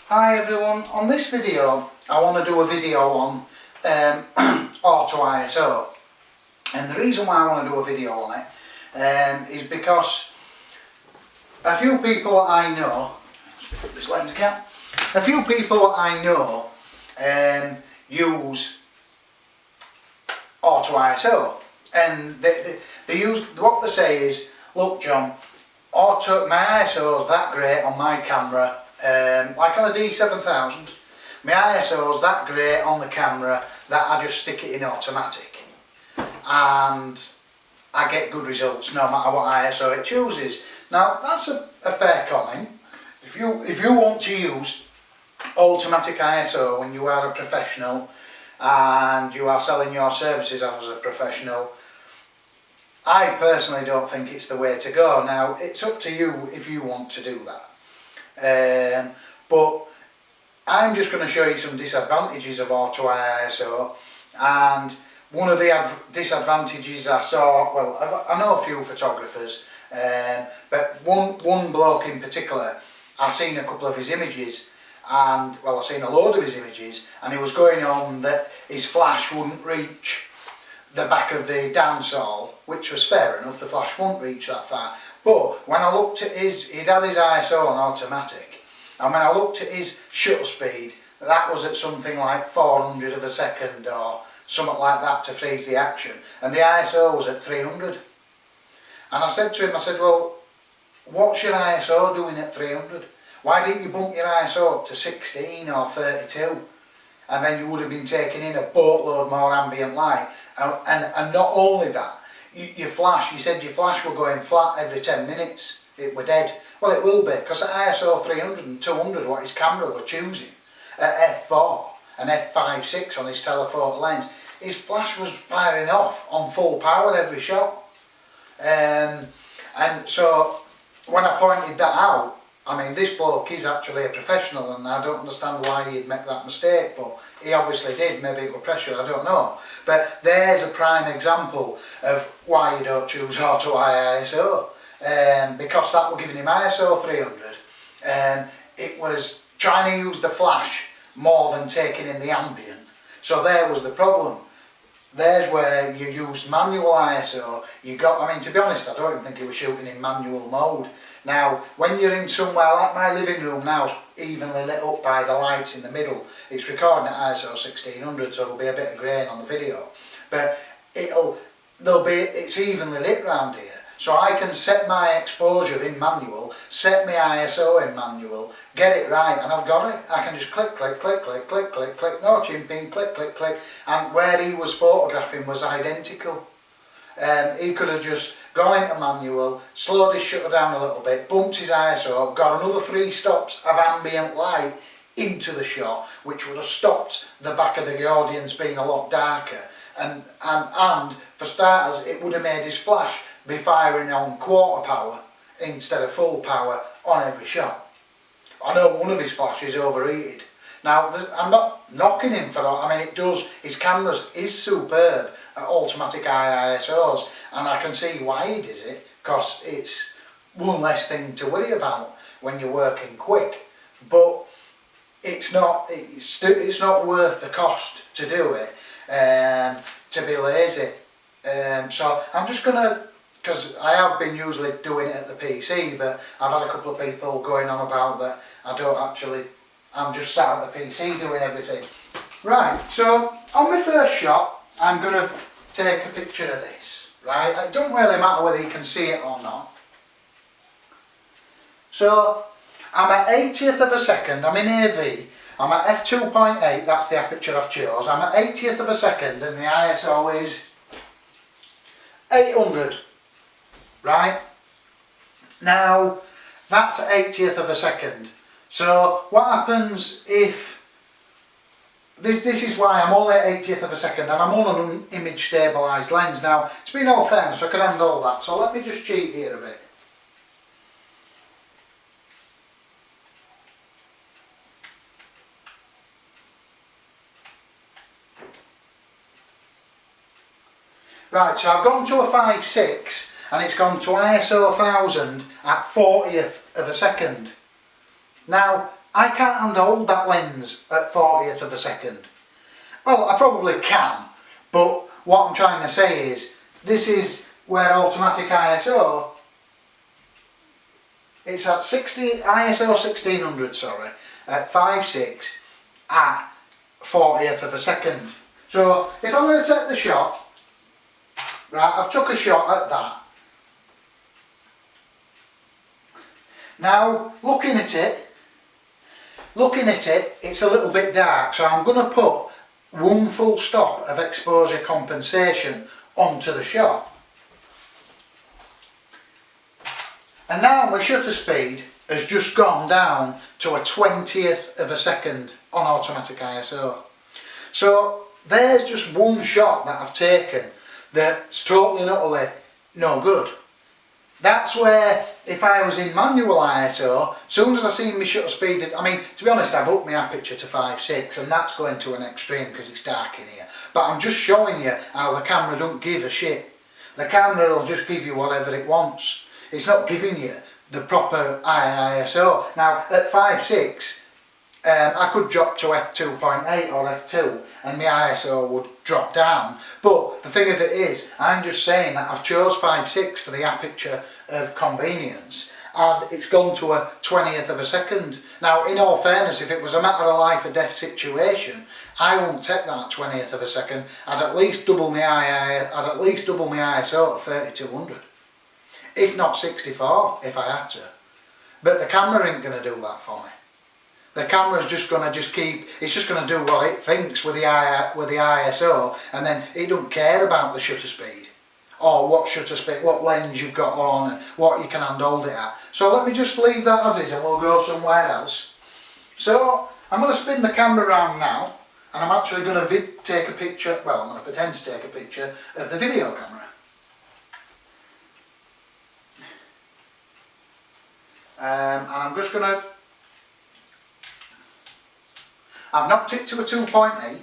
Hi everyone, on this video I want to do a video on Auto ISO, and the reason why I want to do a video on it is because a few people I know, let's pick up this lens cap, a few people I know use Auto ISO, and they use, what they say is, look John, my ISO is that great on my camera, like on a D7000, my ISO is that great on the camera that I just stick it in automatic and I get good results no matter what ISO it chooses. Now that's a fair comment. If you want to use automatic ISO when you are a professional and you are selling your services as a professional, I personally don't think it's the way to go. Now it's up to you if you want to do that, but I'm just going to show you some disadvantages of Auto ISO, and one of the disadvantages I saw, well I know a few photographers, but one bloke in particular, I've seen a couple of his images, and well I've seen a load of his images, and he was going on that his flash wouldn't reach the back of the dance hall, which was fair enough, the flash won't reach that far. But when I looked at he'd had his ISO on automatic, and when I looked at his shutter speed, that was at something like 400 of a second or something like that to freeze the action, and the ISO was at 300. And I said to him, I said, well, what's your ISO doing at 300? Why didn't you bump your ISO up to 16 or 32? And then you would have been taking in a boatload more ambient light, and not only that, your flash, you said your flash were going flat every 10 minutes, it were dead. Well it will be, because at ISO 300 and 200 what his camera were choosing, at f4 and f5.6 on his telephoto lens, his flash was firing off on full power every shot. And so when I pointed that out, I mean, this bloke is actually a professional, and I don't understand why he'd make that mistake, but he obviously did. Maybe it was pressure, I don't know. But there's a prime example of why you don't choose Auto ISO, because that were giving him ISO 300, it was trying to use the flash more than taking in the ambient. So there was the problem. There's where you use manual ISO, I mean, to be honest, I don't even think he was shooting in manual mode. Now, when you're in somewhere like my living room now, evenly lit up by the lights in the middle, it's recording at ISO 1600, so there'll be a bit of grain on the video. But it's evenly lit round here, so I can set my exposure in manual, set my ISO in manual, get it right, and I've got it. I can just click, click, click, click, click, click, click, no chimping, click, click, click, and where he was photographing was identical. He could have just gone into manual, slowed his shutter down a little bit, bumped his ISO, got another 3 stops of ambient light into the shot, which would have stopped the back of the audience being a lot darker, and for starters it would have made his flash be firing on quarter power instead of full power on every shot. I know one of his flashes overheated. Now I'm not knocking him for that, I mean it does, his camera is superb at automatic ISOs, and I can see why he does it, because it's one less thing to worry about when you're working quick, but it's not worth the cost to do it, to be lazy. So I'm just going to, because I have been usually doing it at the PC, but I've had a couple of people going on about that I don't actually, I'm just sat at the PC doing everything. Right, so on my first shot, I'm going to take a picture of this, right? It doesn't really matter whether you can see it or not. So I'm at 80th of a second, I'm in AV, I'm at f2.8, that's the aperture I've chose, I'm at 80th of a second and the ISO is 800, right? Now that's 80th of a second. So what happens if, this is why I'm only at 80th of a second and I'm on an image stabilised lens. Now, to be in all fairness, I can handle that, so let me just cheat here a bit. Right, so I've gone to a 5.6 and it's gone to ISO 1000 at 40th of a second. Now, I can't handle that lens at 40th of a second. Well, I probably can, but what I'm trying to say is, this is where automatic ISO, it's at ISO 1600, sorry, at 5.6 at 40th of a second. So if I'm going to take the shot, right, I've took a shot at that. Now, looking at it, it's a little bit dark, so I'm going to put one full stop of exposure compensation onto the shot. And now my shutter speed has just gone down to a 20th of a second on automatic ISO. So there's just one shot that I've taken that's totally and utterly no good. That's where, if I was in manual ISO, as soon as I see my shutter speed, I mean, to be honest, I've upped my aperture to 5.6 and that's going to an extreme because it's dark in here. But I'm just showing you how the camera don't give a shit. The camera will just give you whatever it wants. It's not giving you the proper ISO. Now, at 5.6, I could drop to f2.8 or f2 and my ISO would drop down. But the thing of it is, I'm just saying that I've chose 5.6 for the aperture of convenience and it's gone to a 20th of a second. Now, in all fairness, if it was a matter of life or death situation, I wouldn't take that 20th of a second. I'd at least double my ISO to 3200. If not 64, if I had to. But the camera ain't going to do that for me. The camera's just going to it's just going to do what it thinks with the ISO, and then it don't care about the shutter speed or what lens you've got on and what you can handhold it at. So let me just leave that as is and we'll go somewhere else. So I'm going to spin the camera around now and I'm actually going to take a picture, well, I'm going to pretend to take a picture of the video camera. And I'm just going to, I've knocked it to a 2.8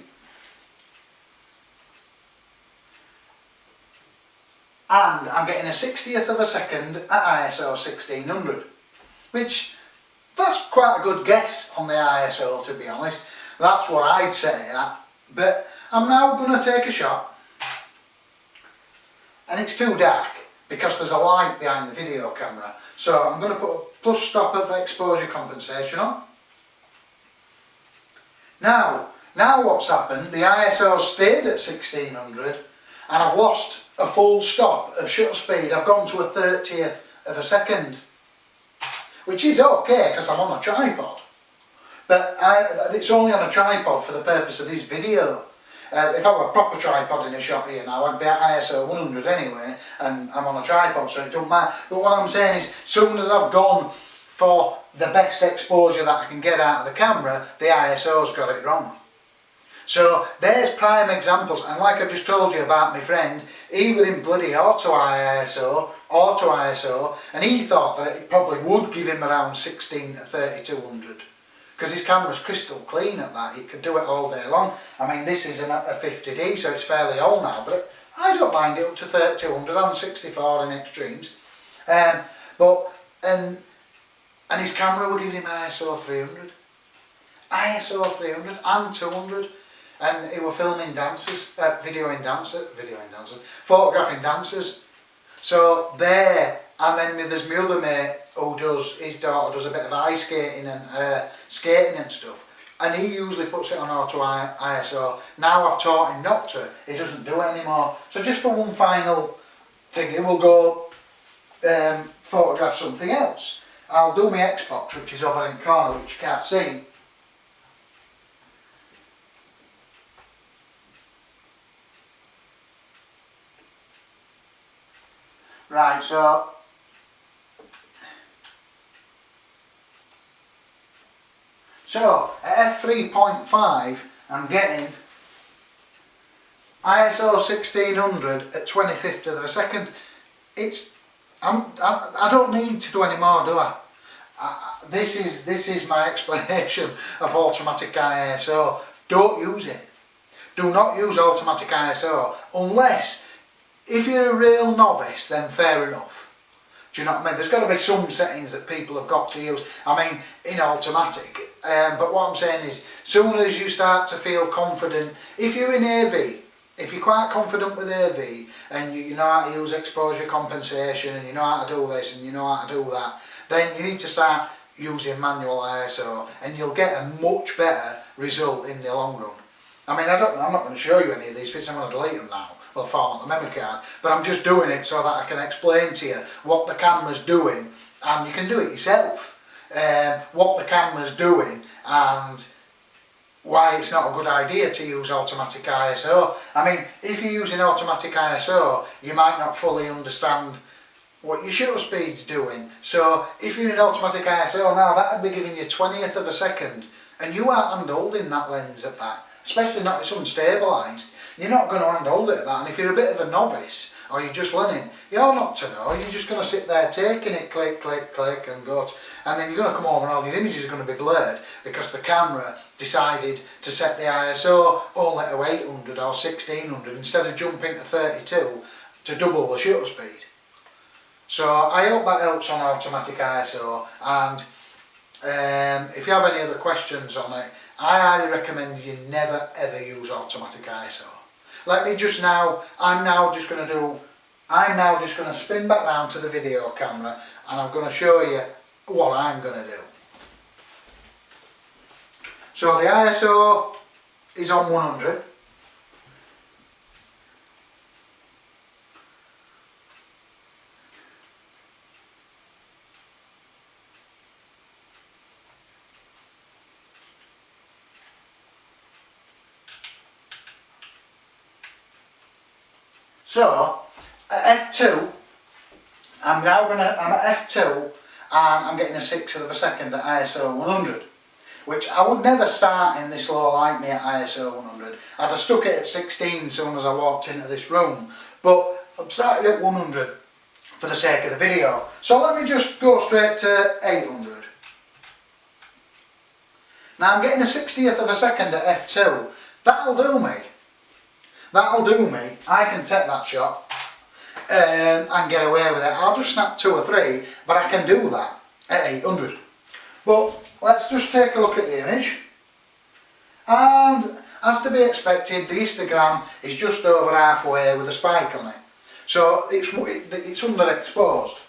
and I'm getting a 60th of a second at ISO 1600, which that's quite a good guess on the ISO, to be honest. That's what I'd say at, but I'm now going to take a shot and it's too dark because there's a light behind the video camera, so I'm going to put a plus stop of exposure compensation on. Now what's happened, the ISO stayed at 1600 and I've lost a full stop of shutter speed. I've gone to a 30th of a second, which is okay because I'm on a tripod, but it's only on a tripod for the purpose of this video. If I were a proper tripod in a shot here now, I'd be at ISO 100 anyway, and I'm on a tripod, so it don't matter. But what I'm saying is, as soon as I've gone for the best exposure that I can get out of the camera, the ISO's got it wrong. So there's prime examples, and like I've just told you about my friend, he was in bloody auto ISO, and he thought that it probably would give him around 16 to 3200. Because his camera's crystal clean at that, he could do it all day long. I mean, this is a 50D, so it's fairly old now, but I don't mind it up to 3200 and 64 in extremes. And his camera will give him ISO 300. ISO 300 and 200. And he were filming dancers, photographing dancers. So there, and then there's my other mate who his daughter does a bit of ice skating and skating and stuff. And he usually puts it on auto ISO. Now I've taught him not to, he doesn't do it anymore. So just for one final thing, he will go photograph something else. I'll do my Xbox, which is over in the corner, which you can't see. Right, so at f3.5 I'm getting ISO 1600 at 25th of a second. I don't need to do any more, do I? This is my explanation of automatic ISO. Don't use it. Do not use automatic ISO unless, if you're a real novice, then fair enough. Do you know what I mean? There's got to be some settings that people have got to use. I mean, in automatic. But what I'm saying is, soon as you start to feel confident, if you're in AV, if you're quite confident with AV and you know how to use exposure compensation and you know how to do this and you know how to do that, then you need to start using manual ISO and you'll get a much better result in the long run. I mean, I'm not going to show you any of these bits, I'm going to delete them now. Well, format the memory card, but I'm just doing it so that I can explain to you what the camera's doing, and you can do it yourself. What the camera's doing and why it's not a good idea to use automatic ISO. I mean, if you're using automatic ISO, you might not fully understand what your shutter speed's doing. So if you're in automatic ISO now, that would be giving you 20th of a second, and you aren't hand-holding that lens at that, especially not if it's unstabilised. You're not going to hand-hold it at that, and if you're a bit of a novice, or you're just learning, you're not to know, you're just going to sit there taking it, click, click, click, and go to, and then you're going to come home and all your images are going to be blurred because the camera decided to set the ISO only to 800 or 1600 instead of jumping to 32 to double the shutter speed. So I hope that helps on automatic ISO, and if you have any other questions on it, I highly recommend you never ever use automatic ISO. Let me just now, I'm now just going to spin back round to the video camera and I'm going to show you what I'm going to do. So the ISO is on 100. So at F2, I'm at F2 and I'm getting a 1/6 of a second at ISO 100, which I would never start in this low light me at ISO 100. I'd have stuck it at 16 as soon as I walked into this room, but I've started at 100 for the sake of the video. So let me just go straight to 800. Now I'm getting a 60th of a second at F2. That'll do me. That'll do me. I can take that shot and get away with it. I'll just snap 2 or 3, but I can do that at 800. But let's just take a look at the image. And as to be expected, the histogram is just over halfway with a spike on it. So it's underexposed.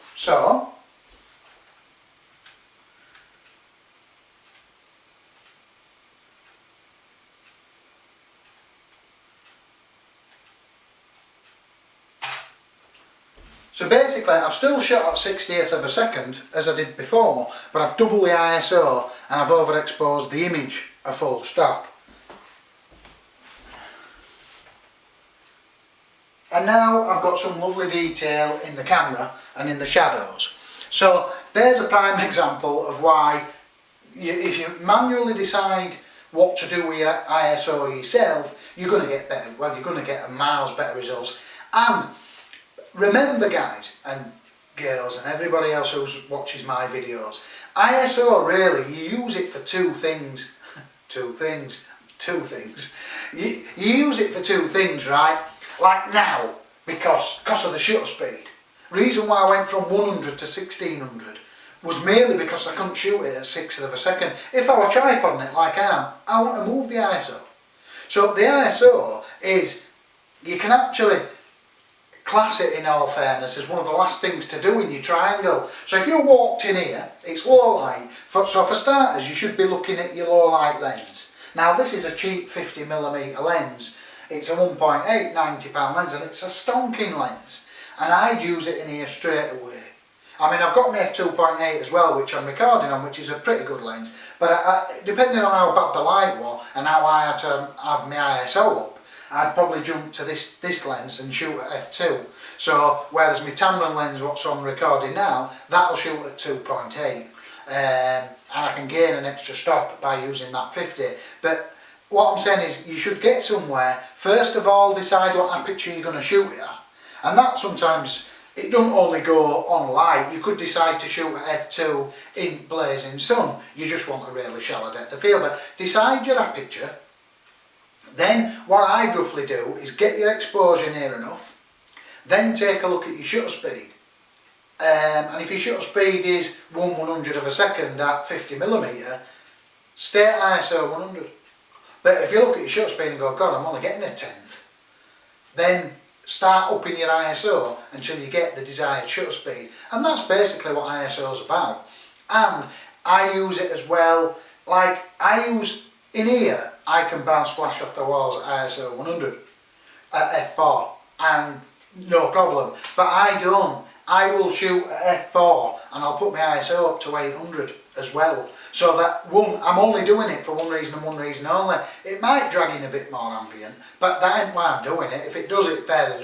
So basically I've still shot at 60th of a second as I did before, but I've doubled the ISO and I've overexposed the image a full stop. And now I've got some lovely detail in the camera and in the shadows. So there's a prime example of why if you manually decide what to do with your ISO yourself, you're going to get better, well, you're going to get a miles better results. And remember guys and girls and everybody else who watches my videos, ISO really, you use it for two things. two things. You use it for two things, right? Like now, because of the shutter speed. Reason why I went from 100 to 1600 was merely because I couldn't shoot it at 1/6 of a second. If I were tripoding it like I am, I want to move the ISO. So the ISO is, you can actually class it, in all fairness, as one of the last things to do in your triangle. So if you walked in here, it's low light, so for starters you should be looking at your low light lens. Now this is a cheap 50mm lens, it's a 1.8 £90 lens and it's a stonking lens, and I'd use it in here straight away. I mean, I've got my f2.8 as well, which I'm recording on, which is a pretty good lens, but depending on how bad the light was and how I had to have my ISO up, I'd probably jump to this lens and shoot at f2. So whereas my Tamron lens, what's on recording now, that'll shoot at 2.8, and I can gain an extra stop by using that 50. But what I'm saying is, you should get somewhere. First of all, decide what aperture you're going to shoot it at, and that sometimes it don't only go on light. You could decide to shoot at f2 in blazing sun. You just want a really shallow depth of field, but decide your aperture. Then what I'd roughly do is get your exposure near enough, then take a look at your shutter speed. and if your shutter speed is 1/100 of a second at 50mm, stay at ISO 100. But if you look at your shutter speed and go, God, I'm only getting a tenth, then start upping your ISO until you get the desired shutter speed. And that's basically what ISO is about. And I use it as well, like I use, in here, I can bounce flash off the walls at ISO 100 at f4 and no problem. But I don't. I will shoot at f4 and I'll put my ISO up to 800 as well. So that I'm only doing it for one reason and one reason only. It might drag in a bit more ambient, but that ain't why I'm doing it. If it does it, fair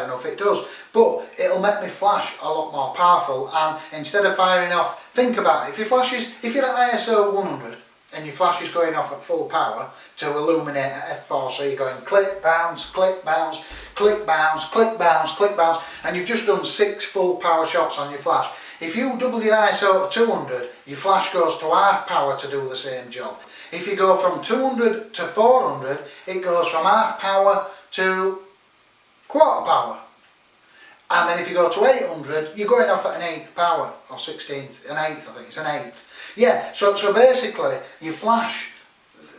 enough, it does. But it'll make me flash a lot more powerful, and instead of firing off, think about it, if you're at ISO 100 and your flash is going off at full power to illuminate at f4, so you're going click, bounce, click, bounce, click, bounce, click, bounce, click, bounce, and you've just done 6 full power shots on your flash. If you double your ISO to 200, your flash goes to half power to do the same job. If you go from 200 to 400, it goes from half power to quarter power. And then if you go to 800, you're going off at an 1/8 power, or 16th, an 1/8, I think it's an 1/8. Yeah, so basically, your flash,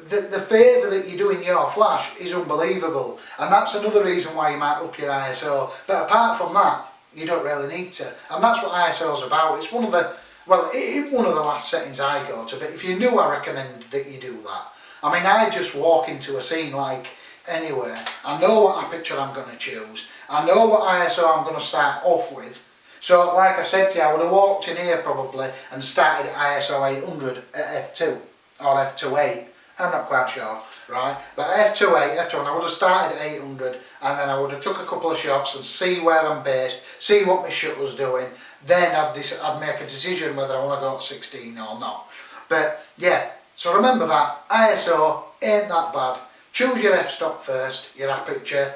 the favour that you do in your flash is unbelievable. And that's another reason why you might up your ISO. But apart from that, you don't really need to. And that's what ISO is about. It's one of the, well, it's one of the last settings I go to, but if you're new, I recommend that you do that. I mean, I just walk into a scene like anywhere. I know what aperture I'm going to choose. I know what ISO I'm going to start off with. So, like I said to you, I would have walked in here probably and started at ISO 800 at f2 or f2.8. I'm not quite sure, right? But f2.8, f2, and I would have started at 800, and then I would have took a couple of shots and see where I'm based, see what my shutter's doing. Then I'd make a decision whether I want to go to 16 or not. But yeah, so remember that ISO ain't that bad. Choose your f-stop first, your aperture.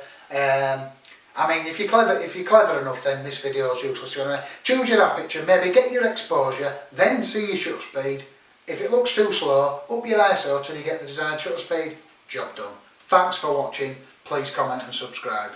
I mean, if you're clever enough, then this video is useless. Choose your aperture, maybe get your exposure, then see your shutter speed. If it looks too slow, up your ISO till you get the desired shutter speed. Job done. Thanks for watching. Please comment and subscribe.